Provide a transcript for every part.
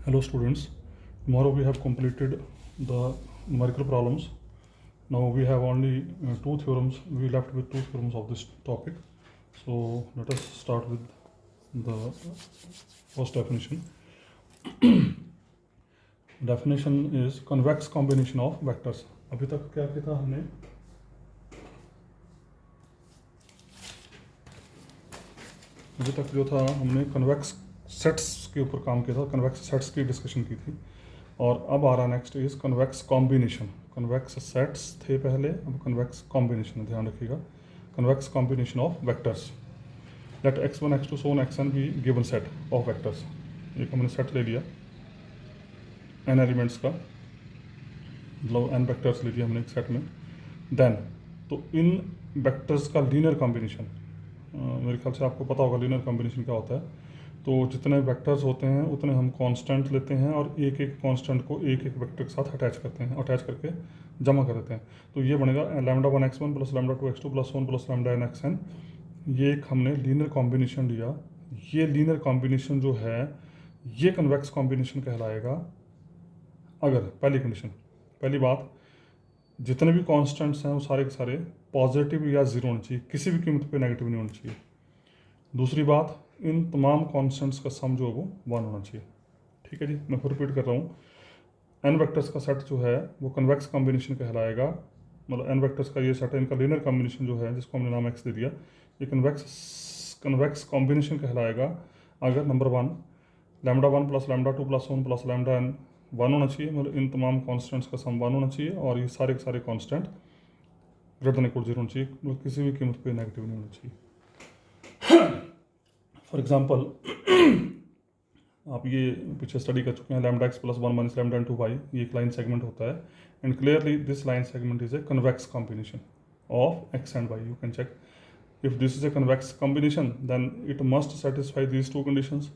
Hello students, tomorrow we have completed the numerical problems. Now we have only two theorems, we left with two theorems of this topic. So let us start with the first definition. Definition is convex combination of vectors. अभी तक क्या किया था हमने? अभी तक जो था हमने कन्वेक्स सेट्स के ऊपर काम किया था, कन्वेक्स सेट्स की डिस्कशन की थी, और अब आ रहा next is convex combination. Convex sets थे पहले, अब कन्वेक्स कॉम्बिनेशन, ध्यान रखिएगा. Convex combination of vectors. Let x1 x2 so on xn be given set of vectors. एक हमने सेट ले लिया n एलिमेंट्स का, मतलब n वेक्टर्स ले लिया हमने एक सेट में. देन तो इन वेक्टर्स का लीनियर कॉम्बिनेशन, मेरे ख्याल से आपको पता होगा लीनियर कॉम्बिनेशन क्या होता है. तो जितने वेक्टर्स होते हैं उतने हम कांस्टेंट लेते हैं और एक एक कांस्टेंट को एक एक वेक्टर के साथ अटैच करते हैं, अटैच करके जमा कर देते हैं. तो ये बनेगा λ1 x1 plus λ2 x2 plus 1 plus λn xn. ये एक हमने लीनियर कॉम्बिनेशन लिया. ये लीनियर कॉम्बिनेशन जो है ये कन्वेक्स कॉम्बिनेशन कहलाएगा अगर पहली कंडीशन, पहली बात, जितने भी कांस्टेंट्स हैं वो सारे के सारे पॉजिटिव या जीरो होने चाहिए, किसी भी कीमत पे नेगेटिव नहीं होना चाहिए. दूसरी बात, इन तमाम कांस्टेंट्स का सम जो है वो 1 होना चाहिए. ठीक है जी, मैं फिर रिपीट कर रहा हूँ. एन वेक्टर्स का सेट जो है वो कन्वेक्स कॉम्बिनेशन कहलाएगा. मतलब एन वेक्टर्स का ये सेट है, इनका लीनियर कॉम्बिनेशन जो है जिसको हमने नाम एक्स दे दिया, ये कन्वेक्स कॉम्बिनेशन कहलाएगा अगर number 1 λ1 plus λ2 plus 1 plus λn 1 होना चाहिए. मतलब इन तमाम कॉन्स्टेंट्स का सम 1 होना चाहिए और ये सारे के सारे कॉन्स्टेंट ग्रेटर देन इक्वल 0 होना चाहिए, मतलब किसी भी कीमत पे नेगेटिव नहीं होना चाहिए. फॉर एग्जाम्पल, आप ये पीछे स्टडी कर चुके हैं, λx plus 1 minus λn 2y, ये एक लाइन सेगमेंट होता है. And clearly this line segment is a convex combination of x and y. You can check if this is a convex combination then it must satisfy these two conditions.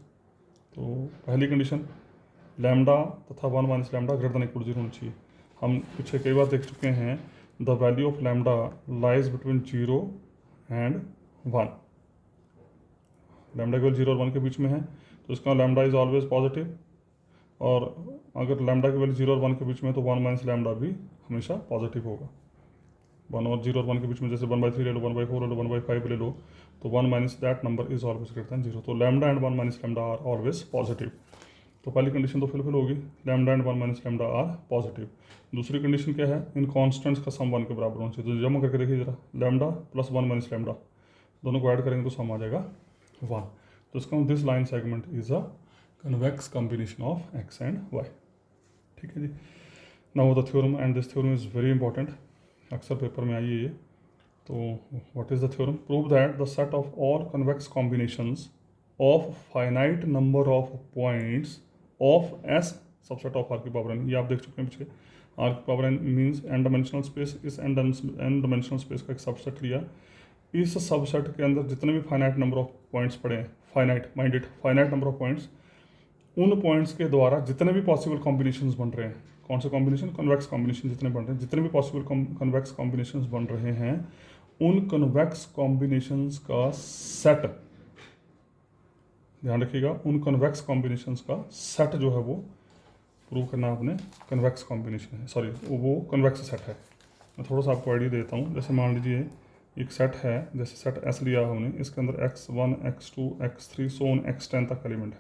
तो पहली condition, lambda तथा 1 minus lambda greater than equal 0 होना चाहिए. हम पीछे कई बार देख चुके हैं, the value of lambda lies between 0 and 1. Lambda केवल 0 और 1 के बीच में है, तो इसका लैम्डा इज ऑलवेज पॉजिटिव. और अगर लैम्डा की वैल्यू 0 और 1 के बीच में तो 1 माइनस लैम्डा भी हमेशा पॉजिटिव होगा. 1 और 0 और 1 के बीच में जैसे 1/3 ले लो, 1/4 ले लो, 1/5 ले लो, तो 1 minus that number is always greater than 0. तो lambda and 1 minus lambda are always positive. तो पहली कंडीशन तो फुलफिल होगी, lambda and 1 minus lambda are positive. दूसरी कंडीशन क्या है, इन कॉन्स्टेंट्स का सम 1 के बराबर होना चाहिए. तो जमा करके देखिए जरा, लैम्डा प्लस 1 माइनस लैम्डा दोनों को ऐड करेंगे तो सम आ जाएगा 1. तो इसका this line segment is a convex combination of x and y. ठीक है जी. Now the theorem, and this theorem is very important, अक्सर पेपर में आई है ये. तो what is the theorem? Prove that the set of all convex combinations of finite number of points of S subset of R की power n. ये आप देख चुके हैं पीछे. आर की power n means N dimensional space. इस N dimensional space का एक सबसेट लिया. इस सबसेट के अंदर जितने भी फाइनाइट नंबर ऑफ पॉइंट्स पड़े हैं, फाइनाइट नंबर ऑफ पॉइंट्स, उन पॉइंट्स के द्वारा जितने भी पॉसिबल कॉम्बिनेशंस बन रहे हैं, कौन से कॉम्बिनेशन? कन्वेक्स कॉम्बिनेशन जितने बन रहे हैं, जितने भी पॉसिबल कन्वेक्स कॉम्बिनेशंस बन रहे हैं, उन कन्वेक्स कॉम्बिनेशंस का सेट, ध्यान रखिएगा, उन कन्वेक्स कॉम्बिनेशंस का सेट जो है वो प्रूव करना आपने कन्वेक्स कॉम्बिनेशन है, सॉरी वो कन्वेक्स सेट है. मैं थोड़ा सा आपको आइडिया देता हूँ. जैसे मान लीजिए एक सेट है, जैसे सेट एस लिया हमने, इसके अंदर x1 x2 x3 so on xn तक एलिमेंट है.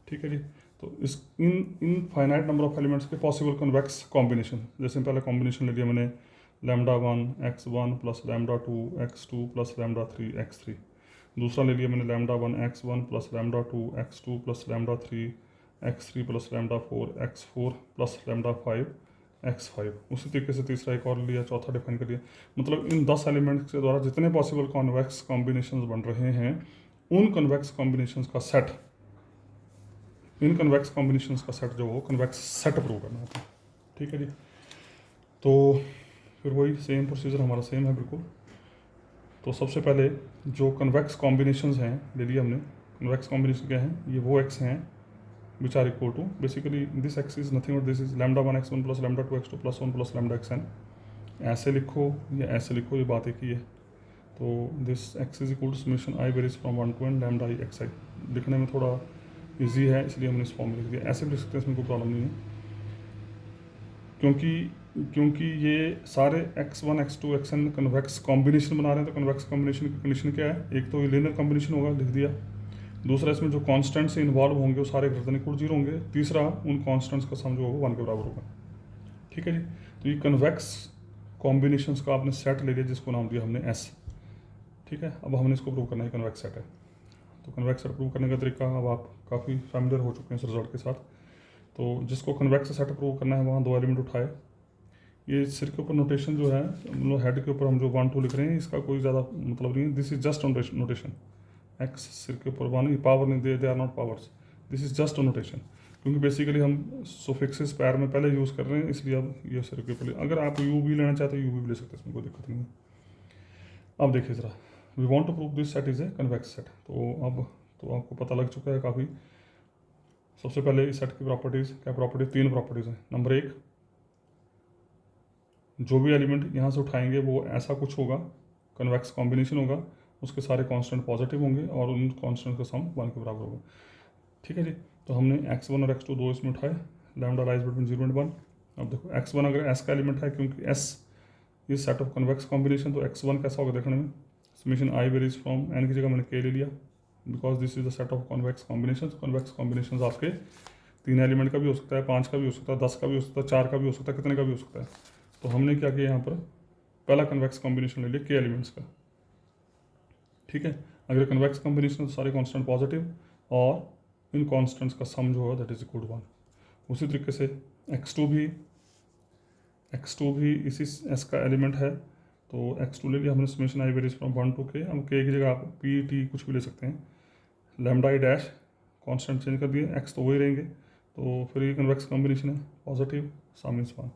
ठीक है जी. तो इस इन फाइनाइट नंबर ऑफ एलिमेंट्स के पॉसिबल कन्वेक्स कॉम्बिनेशन, जैसे पहले कॉम्बिनेशन ले लिया मैंने, λ1 x1 plus λ2 x2 plus λ3 x3. दूसरा ले लिया मैंने λ1 x1 plus λ2 x2 plus λ3 x3 plus λ4 x4 plus λ5 x5. उसी तरीके से तीसरा एक और लिया, चौथा डिफाइन कर लिया. मतलब इन 10 एलिमेंट्स के द्वारा जितने पॉसिबल कॉन्वेक्स कॉम्बिनेशंस बन रहे हैं, उन कन्वेक्स कॉम्बिनेशंस का सेट, इन कन्वेक्स कॉम्बिनेशंस का सेट जो हो कन्वेक्स सेट प्रूव करना होता है. ठीक है जी. तो फिर वही सेम प्रोसीजर हमारा सेम है बिल्कुल. तो सबसे पहले जो कन्वेक्स कॉम्बिनेशंस हैं ले लिया हमने. कन्वेक्स कॉम्बिनेशन क्या है? ये वो एक्स हैं which are equal to, basically this x is nothing but this is λ1 x1 plus λ2 x2 plus 1 plus λ xn. ऐसे लिखो या ऐसे लिखो, ये बात एक ही है. तो this x is equal to summation I varies from 1 to n λ I xi. लिखने में थोड़ा ईजी है इसलिए हमने इस फॉर्म में लिख दिया। ऐसे भी लिख सकते हैं, इसमें कोई प्रॉब्लम नहीं है, क्योंकि ये सारे x1 x2 xn convex combination बना रहे हैं। तो कन्वेक्स कॉम्बिनेशन की कंडीशन क्या है, एक तो ये लीनियर कॉम्बिनेशन होगा, लिख दिया। दूसरा, इसमें जो कॉन्स्टेंट्स से इन्वॉल्व होंगे वो सारे ग्रेटर देन इक्वल 0 होंगे। तीसरा, उन कॉन्स्टेंट्स का सम जो होगा 1 के बराबर होगा। ठीक है जी। तो ये कन्वेक्स कॉम्बिनेशंस का आपने सेट ले लिया जिसको नाम दिया हमने S। ठीक है, अब हमने इसको प्रूव करना है कन्वेक्स सेट है। तो कन्वेक्स सेट प्रूव करने का तरीका अब आप काफ़ी फैमिलियर हो चुके हैं इस रिजल्ट के साथ। तो जिसको कन्वेक्स सेट प्रूव करना है वहाँ 2 एलिमेंट उठाए। ये सिर के ऊपर नोटेशन जो है, मतलब हेड के ऊपर हम जो 1 2 लिख रहे हैं, इसका कोई ज़्यादा मतलब नहीं है। This is just notation. X सिर के ऊपर 1, पावर नहीं, they are not powers, this is just notation. क्योंकि बेसिकली हम सुफिक्सेस पैर में पहले यूज़ कर रहे हैं, इसलिए अब ये सिर के ऊपर। अगर आप यू भी लेना चाहते हो यू भी ले सकते हैं, इसमें कोई दिक्कत नहीं है। अब देखिए ज़रा, we want to prove this set is a convex set. तो अब तो आपको पता लग चुका है काफ़ी। सबसे पहले इस सेट की प्रॉपर्टीज़, क्या प्रॉपर्टीज, 3 प्रॉपर्टीज़ हैं। नंबर 1, जो भी एलिमेंट यहाँ से उठाएंगे वो ऐसा कुछ होगा, कन्वेक्स कॉम्बिनेशन होगा, उसके सारे कांस्टेंट पॉजिटिव होंगे और उन कांस्टेंट का सम 1 के बराबर होगा। ठीक है जी। तो हमने x1 और x2 दो इसमें उठाए, लैम्डा लाइज बिटवीन 0 एंड 1। अब देखो x1 अगर s का एलिमेंट है, क्योंकि s is set of convex combination, तो x1 कैसा होगा देखने में, summation i varies from n की जगह मैंने k ले लिया, because this is the set of convex combination. Convex combination आपके 3 एलिमेंट का भी हो सकता है, 5 का भी हो सकता है, 10 का भी हो सकता है, 4 का भी हो सकता है, कितने का भी हो सकता है। तो हमने क्या किया, यहाँ पर पहला कन्वेक्स कॉम्बिनेशन ले लिया k एलिमेंट्स का। ठीक है, अगर कन्वेक्स कॉम्बिनेशन तो सारे कांस्टेंट पॉजिटिव और इन कांस्टेंट्स का सम जो है दैट इज इक्वल टू 1। उसी तरीके से x2 भी इसी s का एलिमेंट है, तो x2 ले लिया हमने, summation i varies from 1 to k। अब k की जगह आप p t कुछ भी ले सकते हैं, lambda i dash constant change कर दिए, x तो वही रहेंगे। तो फिर ये कन्वेक्स कॉम्बिनेशन है, पॉजिटिव, सम इज 1।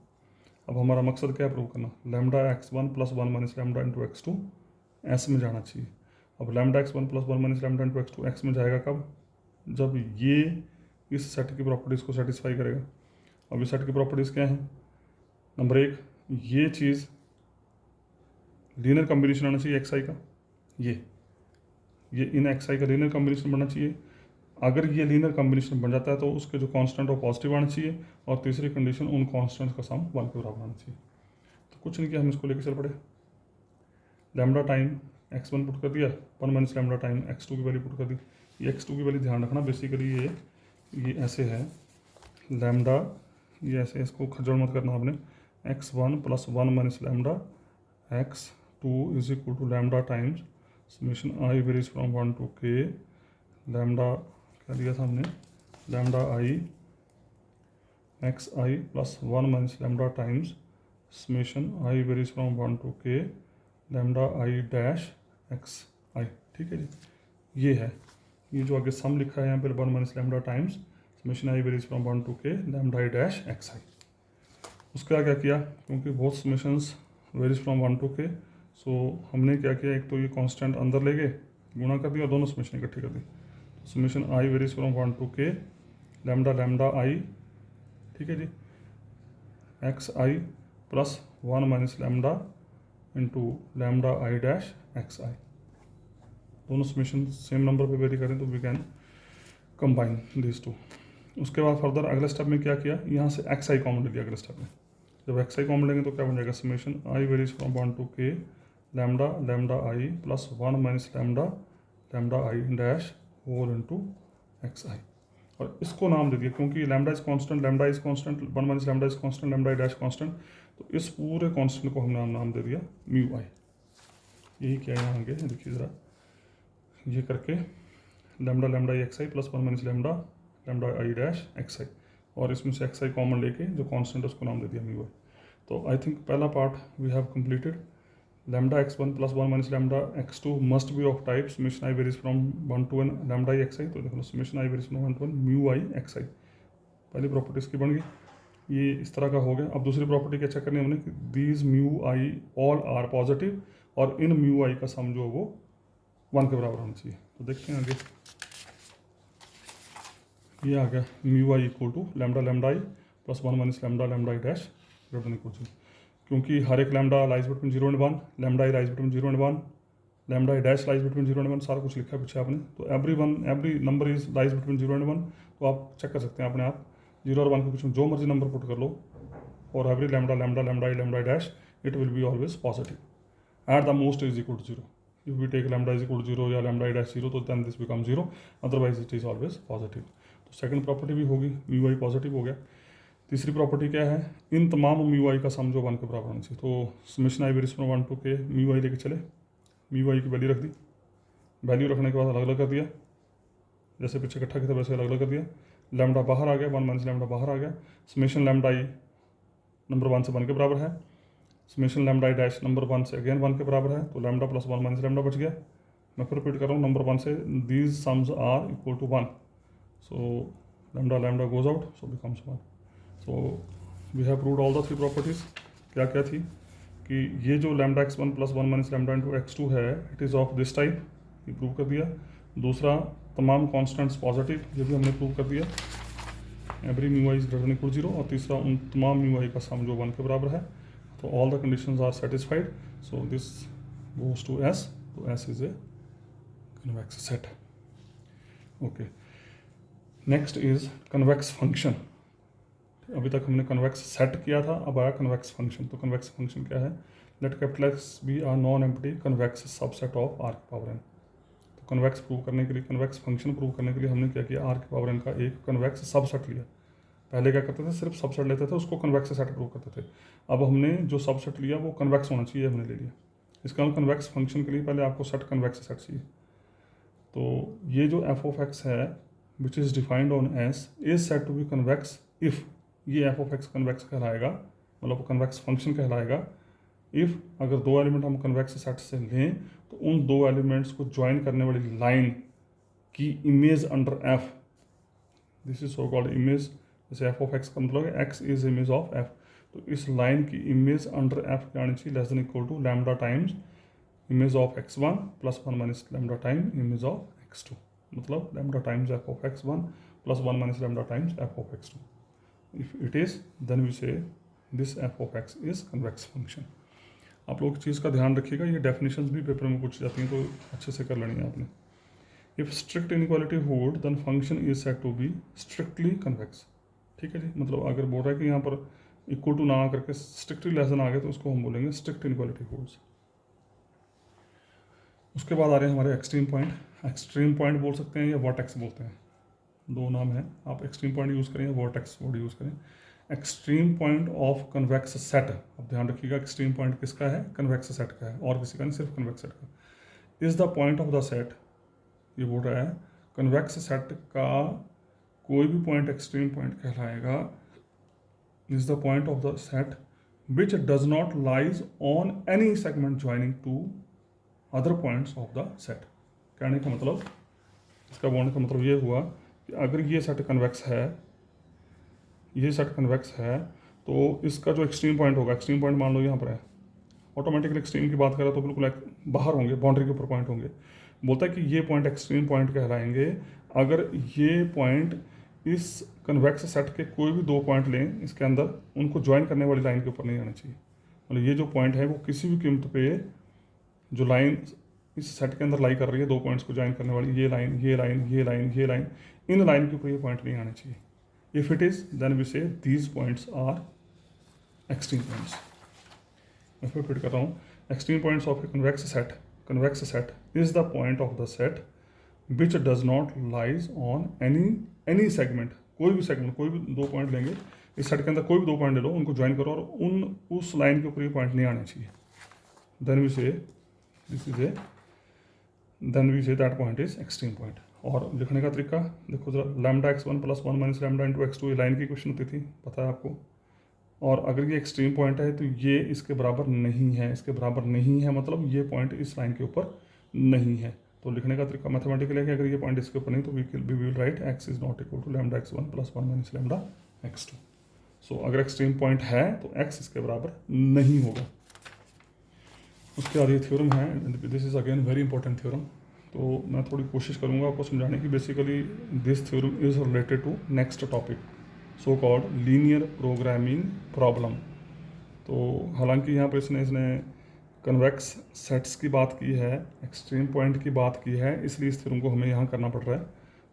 अब हमारा मकसद क्या है, प्रूव करना, lambda x1 + 1 minus lambda into x2 s में जाना चाहिए। अब lambda x1 + 1 minus lambda into x2 x में जाएगा कब, जब ये इस सेट की प्रॉपर्टीज़ को सेटिस्फाई करेगा। अब इस सेट की प्रॉपर्टीज़ क्या हैं, नंबर 1, ये चीज़ लीनियर कॉम्बिनेशन आना चाहिए xi का, ये इन xi का लीनियर कॉम्बिनेशन बनना चाहिए। अगर ये लीनियर कॉम्बिनेशन बन जाता है तो उसके जो कांस्टेंट है पॉजिटिव आना चाहिए, और तीसरी कंडीशन, उन कांस्टेंट्स का सम 1 के बराबर आना चाहिए। तो कुछ नहीं किया, हम इसको लेके चल पड़े, लैम्डा टाइम x1 पुट कर दिया, 1 माइनस लैम्डा टाइम x2 की वैल्यू पुट कर दी। ये x2 की वैल्यू ध्यान रखना, बेसिकली ये ऐसे है, लैम्डा, ये ऐसे, इसको खजड़ मत करना आपने, x1 + 1 minus lambda x2 is equal to lambda times summation i varies from 1 to k, lambda क्या लिया था हमने, lambda i xi + 1 minus lambda times summation i varies from 1 to k, lambda i dash xi। ठीक है जी, ये है, ये जो आगे सम लिखा है यहाँ पर 1 minus lambda times summation i varies from 1 to k, lambda i dash xi। उसका क्या किया, क्योंकि बहुत summations varies from 1 to k, सो हमने क्या किया, एक तो ये कांस्टेंट अंदर ले गए, गुणा कर दिया, और दोनों समेशन इकट्ठे कर दी। Summation i varies from 1 to k, lambda i, ठीक है जी, xi + 1 minus lambda into lambda i dash xi। दोनों समेशन सेम नंबर पे वेरी करें तो we can combine this two. उसके बाद फर्दर अगले स्टेप में क्या किया, यहाँ से xi कॉमन ले लिया अगले स्टेप में। जब xi कॉमन लेंगे तो क्या बन जाएगा, summation i varies from 1 to k, lambda i + 1 minus lambda i dash whole into xi। और इसको नाम दे दिया, क्योंकि lambda is constant, 1 minus lambda is constant, lambda i dash constant, तो इस पूरे कांस्टेंट को हमने नाम दे दिया μi। यही क्या है यहाँ आगे, देखिए ज़रा, ये करके lambda i xi + 1 minus lambda i dash xi, और इसमें से xi कॉमन लेके जो कांस्टेंट है उसको नाम दे दिया μi। तो आई थिंक पहला part we have completed. Lambda x1 + 1 minus lambda x2 must be of type summation i varies from 1 to n lambda i xi। तो देखो summation i varies from 1 to n μi xi, पहली property इसकी बन गई, ये इस तरह का हो गया। अब दूसरी प्रॉपर्टी क्या चेक करनी है हमने, कि these μi all are positive, और इन μi का सम जो है वो 1 के बराबर होना चाहिए। तो देखते हैं आगे, ये आ गया μi equal to lambda i + 1 minus lambda i dash greater than equal to, क्योंकि हर एक lambda lies between 0 and 1, lambda i lies between 0 and 1, lambda dash lies between 0 and 1, सारा कुछ लिखा है पीछे आपने। तो every number is lies between 0 and 1, तो आप चेक कर सकते हैं अपने आप 0 और 1 के बीच में जो मर्जी नंबर पुट कर लो, और every lambda lambda lambda lambda dash it will be always positive at the most is equal to 0। If we take lambda is equal to 0 या लैम्डा डैश 0, तो then this become 0, otherwise it is always positive. तो second property भी होगी, mu आई positive हो गया। तीसरी property क्या है, इन तमाम म्यू आई का सम जो 1 के बराबर होना चाहिए। तो summation i varies from 1 to k, mu i लेके चले, म्यू आई की वैल्यू रख दी, वैल्यू रखने के बाद अलग अलग कर दिया, जैसे पीछे इकट्ठा किया था वैसे अलग अलग कर दिया। लैम्डा बाहर आ गया, 1 माइनस लैम्डा बाहर आ गया। समेशन लैम्डा आई नंबर 1 से 1 के बराबर है, summation lambda I dash number 1 से अगेन 1 के बराबर है, तो लैम्डा प्लस 1 माइनस लैम्डा बच गया। मैं फिर रिपीट कर रहा हूँ, नंबर 1 से these sums are equal to 1, so lambda lambda goes out, so becomes 1। So we have proved all the 3 properties. क्या क्या थी कि ये जो lambda x1 plus 1 minus lambda into x2 है, it is of this type, ये prove कर दिया। दूसरा, तमाम कॉन्स्टेंट्स पॉजिटिव, ये भी हमने प्रूव कर दिया, every mu I is greater than equal 0। और तीसरा, उन तमाम म्यू आई का सम जो 1 के बराबर है। तो all the conditions are satisfied, so this goes to S, तो S is a convex set. Okay, next is convex function. अभी तक हमने कन्वेक्स सेट किया था, अब आया कन्वेक्स फंक्शन। तो कन्वेक्स फंक्शन क्या है, let capital X be R non empty convex subset of R की पावर एन। तो कन्वेक्स प्रूव करने के लिए, कन्वेक्स फंक्शन प्रूव करने के लिए हमने क्या किया, आर की पावर एन का एक कन्वेक्स सबसेट लिया। पहले क्या करते थे, सिर्फ सबसेट लेते थे, उसको कन्वेक्स सेट प्रूव करते थे। अब हमने जो सबसेट लिया वो कन्वेक्स होना चाहिए, हमने ले लिया। इसका मतलब कन्वेक्स फंक्शन के लिए पहले आपको सेट कन्वेक्स सेट चाहिए। तो ये जो एफ ऑफ एक्स है which is defined on S is set to be convex if, ये एफ ऑफ एक्स कन्वेक्स कहलाएगा, मतलब कन्वेक्स फंक्शन कहलाएगा इफ़ अगर दो एलिमेंट हम कन्वेक्स सेट से लें तो उन दो एलिमेंट्स को ज्वाइन करने वाली लाइन की image under F, this is so called image. जैसे एफ ऑफ एक्स का मतलब x is image of F, तो इस लाइन की इमेज अंडर एफ क्या आनी चाहिए, less than equal to lambda times image of x1 plus 1 minus lambda time image of x2, मतलब lambda times F of x1 plus 1 minus lambda times F of x2। If it is, then we say this f of x is convex function। आप लोग चीज़ का ध्यान रखिएगा, ये definitions भी paper में पूछ जाती हैं, तो अच्छे से कर लेनी है आपने। If strict inequality hold then function is set to be strictly convex. ठीक है जी, मतलब अगर बोल रहा है कि यहाँ पर इक्वल टू ना करके स्ट्रिक्टली लेस देन आ गया तो उसको हम बोलेंगे स्ट्रिक्ट इनइक्वालिटी होल्ड्स। उसके बाद आ रहे हैं हमारे एक्सट्रीम पॉइंट। एक्सट्रीम पॉइंट बोल सकते हैं या वर्टेक्स बोलते हैं, दो नाम है, आप एक्सट्रीम पॉइंट यूज़ करें या वर्टेक्स वर्ड यूज़ करें। Extreme point of convex set, अब ध्यान रखिएगा एक्सट्रीम पॉइंट किसका है, कन्वेक्स सेट का है, और किसी का नहीं, सिर्फ कन्वेक्स सेट का। Is the point of the set, ये बोल रहा है कन्वेक्स सेट का कोई भी पॉइंट एक्सट्रीम पॉइंट कहलाएगा, is the point of the set which does not lies on any segment joining two other points of the set. कहने का मतलब, इसका बोलने का मतलब ये हुआ कि अगर ये सेट कन्वेक्स है, ये सेट कन्वेक्स है, तो इसका जो एक्सट्रीम पॉइंट होगा, एक्सट्रीम पॉइंट मान लो यहाँ पर है, ऑटोमेटिकली एक्सट्रीम की बात करें तो बिल्कुल बाहर होंगे, बाउंड्री के ऊपर पॉइंट होंगे। बोलता है कि ये पॉइंट एक्सट्रीम पॉइंट कहलाएंगे अगर ये पॉइंट इस कन्वेक्स सेट के कोई भी दो पॉइंट लें इसके अंदर, उनको ज्वाइन करने वाली लाइन के ऊपर नहीं आना चाहिए। मतलब ये जो पॉइंट है वो किसी भी कीमत पे जो लाइन इस सेट के अंदर लाई कर रही है, दो पॉइंट्स को ज्वाइन करने वाली, ये लाइन ये लाइन ये लाइन ये लाइन, इन लाइन के ऊपर ये पॉइंट नहीं आने चाहिए। If it is then we say these points are extreme points. मैं फिर रिपीट कर रहा हूँ, extreme points of a convex set is the point of the set which does not lies on any segment, कोई भी segment, कोई भी दो पॉइंट लेंगे इस सेट के अंदर, कोई भी दो पॉइंट ले लो, उनको ज्वाइन करो और उस लाइन के ऊपर ये पॉइंट नहीं आने चाहिए। Then we say this is a, then we say that point is extreme point. और लिखने का तरीका देखो जरा, lambda x1 plus 1 minus lambda into x2, ये लाइन की क्वेश्चन होती थी, पता है आपको। और अगर ये एक्सट्रीम पॉइंट है तो ये इसके बराबर नहीं है, इसके बराबर नहीं है मतलब ये पॉइंट इस लाइन के ऊपर नहीं है। तो लिखने का तरीका मैथमेटिकल है कि अगर ये पॉइंट इसके ऊपर नहीं तो we will write x is not equal to lambda x1 plus 1 minus lambda x2। So अगर एक्सट्रीम पॉइंट है तो x इसके बराबर नहीं होगा। उसके बाद ये थ्योरम है, this is again very important theorem, तो मैं थोड़ी कोशिश करूँगा आपको समझाने की। Basically this theorem is related to next topic so called linear programming problem. तो हालांकि यहाँ पर इसने कन्वेक्स सेट्स की बात की है, एक्सट्रीम पॉइंट की बात की है, इसलिए इस थ्योरम को हमें यहाँ करना पड़ रहा है।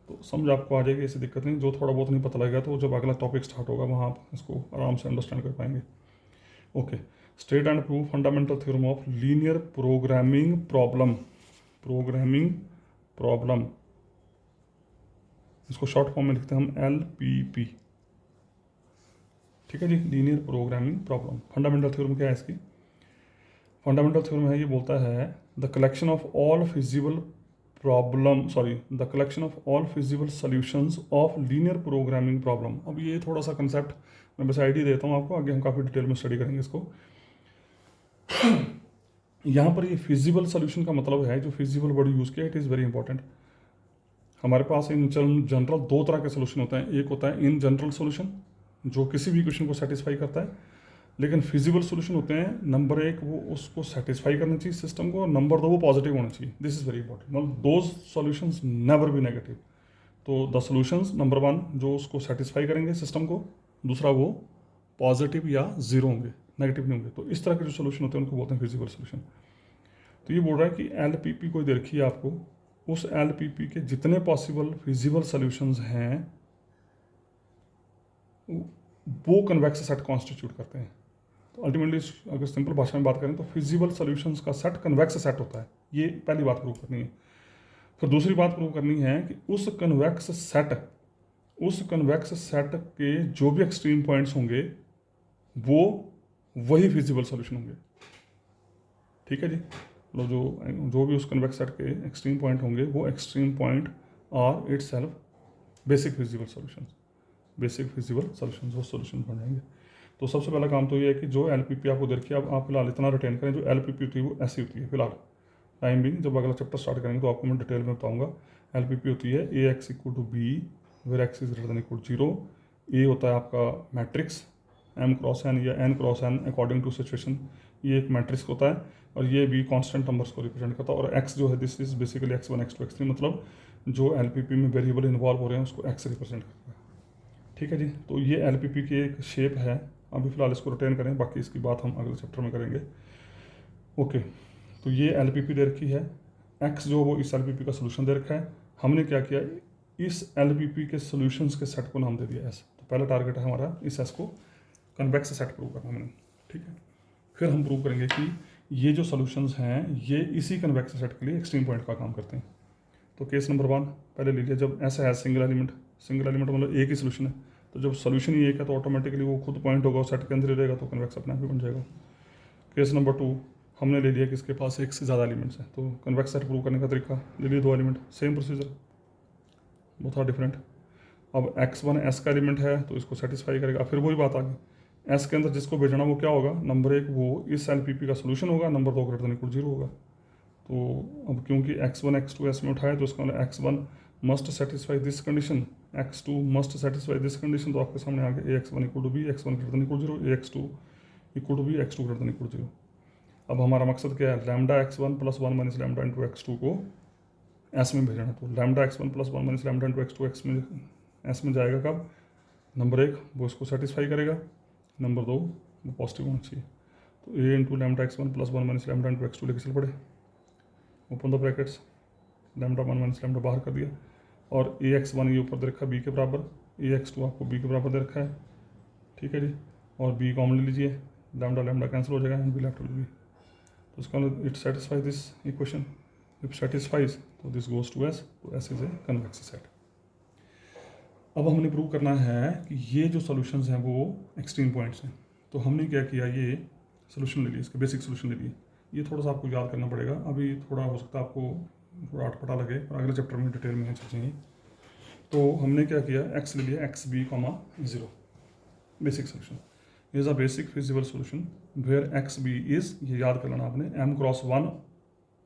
तो समझ आपको आ जाएगी, ऐसी दिक्कत नहीं। जो थोड़ा बहुत नहीं पता लगेगा तो जब अगला टॉपिक स्टार्ट होगा वहाँ आप इसको आराम से अंडरस्टैंड कर पाएंगे। Okay, state and prove fundamental theorem of linear programming problem. Programming problem, इसको शॉर्ट फॉर्म में लिखते हैं हम LPP। ठीक है जी, linear programming problem. Fundamental theorem क्या है इसकी? फंडामेंटल थ्योरम है, ये बोलता है the collection of all feasible problem, sorry, the collection of all feasible solutions of linear programming problem. अब ये थोड़ा सा कंसेप्ट मैं बस आइडिया देता हूँ आपको, आगे हम काफ़ी डिटेल में स्टडी करेंगे इसको। यहाँ पर ये फिजिबल सॉल्यूशन का मतलब है, जो फिजिबल वर्ड यूज़ किया, इट इज़ वेरी इंपॉर्टेंट। हमारे पास इन जनरल दो तरह के सोल्यूशन होते हैं। एक होता है इन जनरल सोल्यूशन, जो किसी भी क्वेश्चन को सेटिस्फाई करता है, लेकिन फिजिबल सोल्यूशन होते हैं, नंबर एक वो उसको सेटिस्फाई करना चाहिए सिस्टम को, और नंबर दो वो पॉजिटिव होना चाहिए। दिस इज़ वेरी इंपॉर्टेंट, मतलब those solutions never be negative. तो द सॉल्यूशंस, नंबर वन जो उसको सेटिस्फाई करेंगे सिस्टम को, दूसरा वो पॉजिटिव या जीरो होंगे, नेगेटिव नहीं होंगे। तो इस तरह के जो सोल्यूशन होते हैं उनको बोलते हैं फिजिबल सोल्यूशन। तो ये बोल रहा है कि LPP कोई दे रखी है आपको, उस LPP के जितने पॉसिबल फिजिबल सॉल्यूशंस हैं वो कन्वेक्स सेट कॉन्स्टिट्यूट करते हैं। तो अल्टीमेटली अगर सिंपल भाषा में बात करें तो फिजिबल सॉल्यूशंस का सेट कन्वेक्स सेट होता है। ये पहली बात प्रूव करनी है। फिर दूसरी बात प्रूव करनी है कि उस कन्वेक्स सेट के जो भी एक्सट्रीम पॉइंट्स होंगे वो वही फिजिबल सॉल्यूशन होंगे। ठीक है जी, मतलब जो भी उस कन्वेक्स सेट के एक्सट्रीम पॉइंट होंगे वो extreme point are itself basic feasible solutions. Basic feasible solutions वो सॉल्यूशन बन जाएंगे। तो सबसे पहला काम तो ये है कि जो LPP आपको देखिए, अब आप फिलहाल इतना रिटेन करें, जो LPP होती है वो ऐसी होती है फिलहाल टाइम भी। जब अगला चैप्टर स्टार्ट करेंगे तो आपको मैं डिटेल में बताऊंगा। LPP होती है AX = B वेर X > 0। ए होता है आपका मैट्रिक्स M×N या N×N अकॉर्डिंग टू सिचुएशन, ये एक मैट्रिक्स होता है। और ये भी कांस्टेंट नंबर्स को रिप्रेजेंट करता है। और X जो है this is basically X1 X2 X3, मतलब जो LPP में वेरिएबल इन्वॉल्व हो रहे हैं उसको X रिप्रेजेंट करता है। ठीक है जी, तो ये LPP की एक शेप है। अभी फिलहाल इसको रिटेन करें, बाकी इसकी बात हम अगले चैप्टर में करेंगे। ओके, तो ये LPP दे रखी है, X जो वो इस LPP का सोल्यूशन दे रखा है। हमने क्या किया, इस LPP के सोल्यूशंस के सेट को नाम दे दिया S। तो पहला टारगेट है हमारा इस S को कन्वेक्स सेट प्रूव करना हमने। ठीक है, फिर हम प्रूव करेंगे कि ये जो सोल्यूशंस हैं ये इसी कन्वेक्स सेट के लिए एक्सट्रीम पॉइंट का काम करते हैं। तो केस नंबर 1 पहले ले लिया, जब S है सिंगल एलिमेंट मतलब एक ही सोल्यूशन है, तो जब सोल्यूशन ही एक है तो ऑटोमेटिकली वो खुद पॉइंट होगा, सेट के अंदर ही रहेगा, तो कन्वेक्स अपने आप ही बन जाएगा। केस नंबर 2 हमने ले लिया कि इसके पास एक से ज़्यादा एलिमेंट्स हैं, तो कन्वेक्स सेट प्रूव करने का तरीका ले लिया, 2 एलिमेंट, सेम प्रोसीजर, वो था डिफरेंट। अब X1 S का एलिमेंट है तो इसको सेटिस्फाई करेगा। फिर वही बात आ गई, S के अंदर जिसको भेजना वो क्या होगा, नंबर 1 वो इस LPP का सोल्यूशन होगा, नंबर 2 > 0 होगा। तो अब क्योंकि X1 X2 S में उठाए तो इसका मतलब X1 must satisfy this condition, X2 must satisfy this condition. तो आपके सामने आ गया AX1 = B, X1 > 0, AX2 = B, X2 > 0। अब हमारा मकसद क्या है, λ(x1 + 1 - λ x2) को S में भेजना। तो λ(x1 + 1 - λ x2) S में जाएगा कब, नंबर 1 वो इसको सेटिस्फाई करेगा, नंबर 2 वो पॉजिटिव होना चाहिए। तो A × λ(x1 + 1 - λ x2) लेके चल पड़े, ओपन द ब्रैकेट्स, λ1 - λ बाहर कर दिया, और AX1 ये ऊपर दे रखा है B के बराबर, AX2 आपको B के बराबर दे रखा है। ठीक है जी, और B कॉमन ले लीजिए, λ कैंसिल हो जाएगा, and B left will be. तो इसका it satisfy this equation, if satisfies तो दिस गोज टू S, तो S is a convex set. अब हमने प्रूव करना है कि ये जो सॉल्यूशंस हैं वो एक्सट्रीम पॉइंट्स हैं। तो हमने क्या किया, ये सोल्यूशन ले लिया, इसके बेसिक सोल्यूशन ले लिए। ये थोड़ा सा आपको याद करना पड़ेगा, अभी थोड़ा हो सकता है आपको थोड़ा अटपटा लगे, और अगले चैप्टर में डिटेल में चलेंगे। तो हमने क्या किया, X ले लिया, XB, 0 basic solution is a basic feasible solution where XB is, ये याद कर लेना आपने, M×1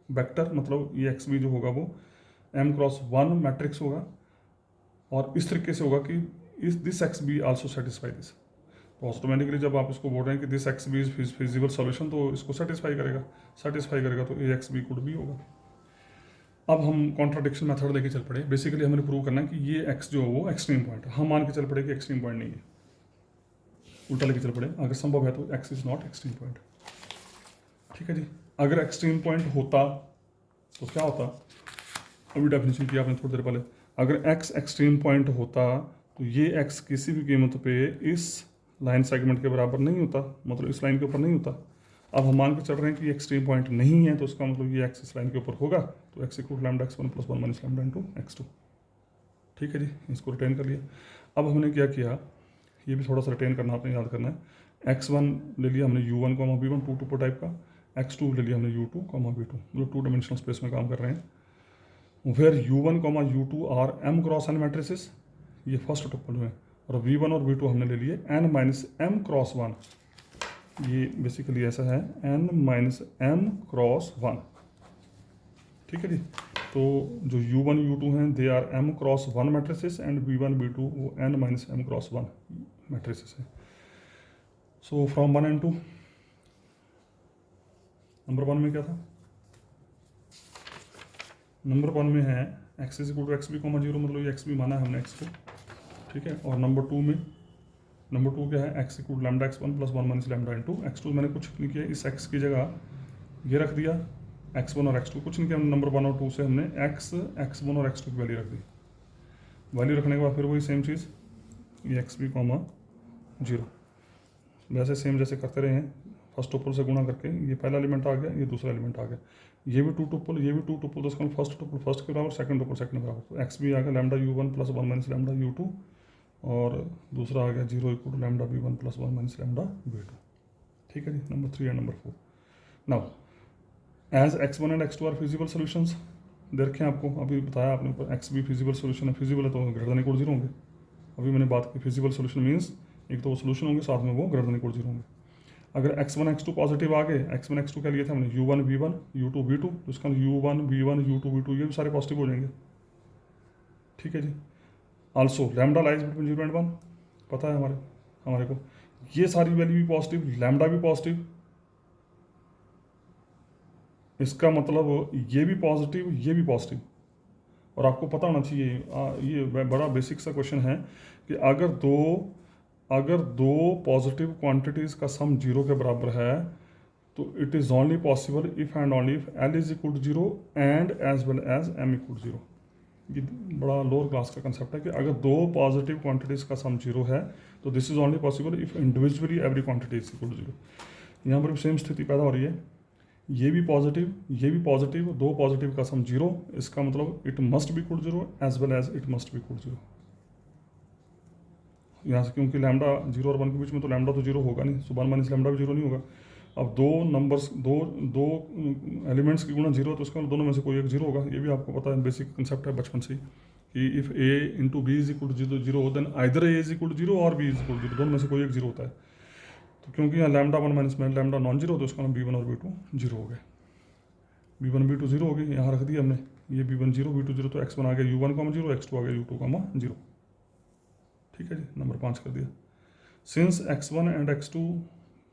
वेक्टर, मतलब ये XB जो होगा वो M×1 मैट्रिक्स होगा, और इस तरीके से होगा कि इस this XB also satisfy this. तो ऑटोमेटिकली जब आप इसको बोल रहे हैं कि this XB is feasible solution, तो इसको सेटिस्फाई करेगा तो AXB = B होगा। अब हम कॉन्ट्राडिक्शन मेथड लेके चल पड़े। बेसिकली हमने प्रूव करना है कि ये X जो है वो एक्सट्रीम पॉइंट है। हम मान के चल पड़े कि एक्सट्रीम पॉइंट नहीं है, उल्टा लेके चल पड़े, अगर संभव है तो X is not extreme point. ठीक है जी। अगर एक्सट्रीम पॉइंट होता तो क्या होता, अभी डेफिनेशन किया आपने थोड़ी देर पहले, अगर x एक्सट्रीम पॉइंट होता तो ये x किसी भी कीमत पे इस लाइन सेगमेंट के बराबर नहीं होता, मतलब इस लाइन के ऊपर नहीं होता। अब हम मान के चल रहे हैं कि एक्सट्रीम पॉइंट नहीं है, तो इसका मतलब ये x इस लाइन के ऊपर होगा, तो x equal lambda x1 plus 1 minus lambda into x2। ठीक है जी, इसको रिटेन कर लिया। अब हमने क्या किया, ये भी थोड़ा सा रिटेन करना, आपने याद करना है। x1 ले लिया हमने u1 comma v1 to tuple type का, x2 ले लिया हमने u2 कॉमा v2, मतलब टू डायमेंशनल स्पेस में काम कर रहे हैं। Where u1 comma u2 are m cross n matrices, ये फर्स्ट टुपल में, और v1 और v2 हमने ले लिए n माइनस m क्रॉस 1, ये बेसिकली ऐसा है n माइनस m क्रॉस 1। ठीक है जी, तो जो u1 u2 हैं they are m cross 1 matrices and v1 v2 वो n minus m cross 1 matrices है। सो फ्रॉम 1 and 2, नंबर 1 में क्या था, नंबर 1 में है x is equal to X B comma zero, मतलब ये एक्स बी माना है हमने x को। ठीक है, और नंबर 2 में, नंबर 2 क्या है, x equal lambda x1 plus 1 minus lambda into x2। मैंने कुछ नहीं किया, इस x की जगह ये रख दिया x1 और x2, कुछ नहीं किया। नंबर 1 और 2 से हमने x1 और x2 की वैल्यू रख दी। वैल्यू रखने के बाद फिर वही सेम चीज़, ये एक्स बी कॉमा जीरो, वैसे सेम जैसे करते रहे हैं, फर्स्ट टुपल से गुणा करके ये पहला एलिमेंट आ गया, ये दूसरा एलिमेंट आ गया, ये भी टू टुपल, ये भी टू टुपल, तो इसका फर्स्ट टुपल फर्स्ट के बराबर, सेकंड टुपल सेकंड के बराबर, तो एक्स भी आ गया lambda u1 plus 1 minus lambda u2, और दूसरा आ गया zero equal to lambda v1 plus 1 minus lambda v2। ठीक है जी, number 3 and number 4। Now as x1 and x2 are feasible solutions, देखें आपको अभी बताया आपने ऊपर, x भी फिजिबल सोल्यूशन है, फिजिबल है तो ग्रेटर देन इक्वल जीरो होंगे। अभी मैंने बात की फिजिबल सोल्यूशन मीन्स एक तो वो सोल्यूशन होंगे, साथ में वो ग्रेटर देन इक्वल जीरो होंगे। अगर x1 x2 पॉजिटिव आ गए, x1 x2 क्या लिए थे हमने, u1 v1 u2 v2, तो इसका u1 v1 u2 v2 ये भी सारे पॉजिटिव हो जाएंगे। ठीक है जी, also lambda lies between 0 and 1, पता है हमारे को ये सारी वैल्यू भी पॉजिटिव, लैम्डा भी पॉजिटिव, इसका मतलब ये भी पॉजिटिव, ये भी पॉजिटिव। और आपको पता होना चाहिए, ये बड़ा बेसिक सा क्वेश्चन है कि अगर दो पॉजिटिव क्वांटिटीज़ का सम जीरो के बराबर है तो it is only possible if and only if L is equal to zero and as well as M equal to zero. ये बड़ा लोअर क्लास का कंसेप्ट है कि अगर दो पॉजिटिव क्वांटिटीज़ का सम जीरो है तो this is only possible if individually every quantity is equal to zero. यहाँ पर भी सेम स्थिति पैदा हो रही है, ये भी पॉजिटिव, दो पॉजिटिव का सम जीरो, इसका मतलब it must be equal to zero as well as it must be equal to zero. यहाँ से क्योंकि लैम्डा 0 और 1 के बीच में तो लैम्डा तो जीरो होगा नहीं, सो 1 माइनस लैम्डा भी जीरो नहीं होगा। अब दो नंबर्स, दो एलिमेंट्स की गुणा जीरो, तो उसका दोनों में से कोई एक जीरो होगा। ये भी आपको पता है, बेसिक कंसेप्ट है बचपन से ही कि if a into B is equal to zero then either a is equal to zero और b is equal to zero, दोनों में से कोई एक जीरो होता है। तो क्योंकि यहाँ लैम्डा 1 माइनस में लैम्डा नॉन जीरो, तो उसका b1 और b2 जीरो हो गए, b1 b2 जीरो हो गए। यहाँ रख दिया हमने, ये b1 जीरो b2 जीरो, तो x1 आ गया u1 कॉमा जीरो, x2 आ गया u2 कॉमा जीरो। ठीक है जी, नंबर 5 कर दिया। Since x1 and x2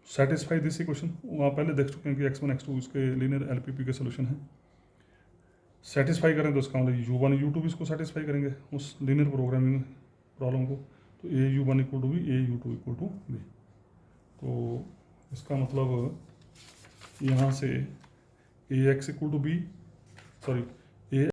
satisfy this equation, आप पहले देख चुके हैं कि x1 x2 इसके लीनियर एलपीपी के सोल्यूशन है। सेटिस्फाई करें तो इसका मतलब u1 u2 भी इसको सेटिस्फाई करेंगे उस लीनियर प्रोग्रामिंग प्रॉब्लम को, तो a u1 equal to B, a u2 equal to B. तो इसका मतलब यहाँ से ax equal to B, sorry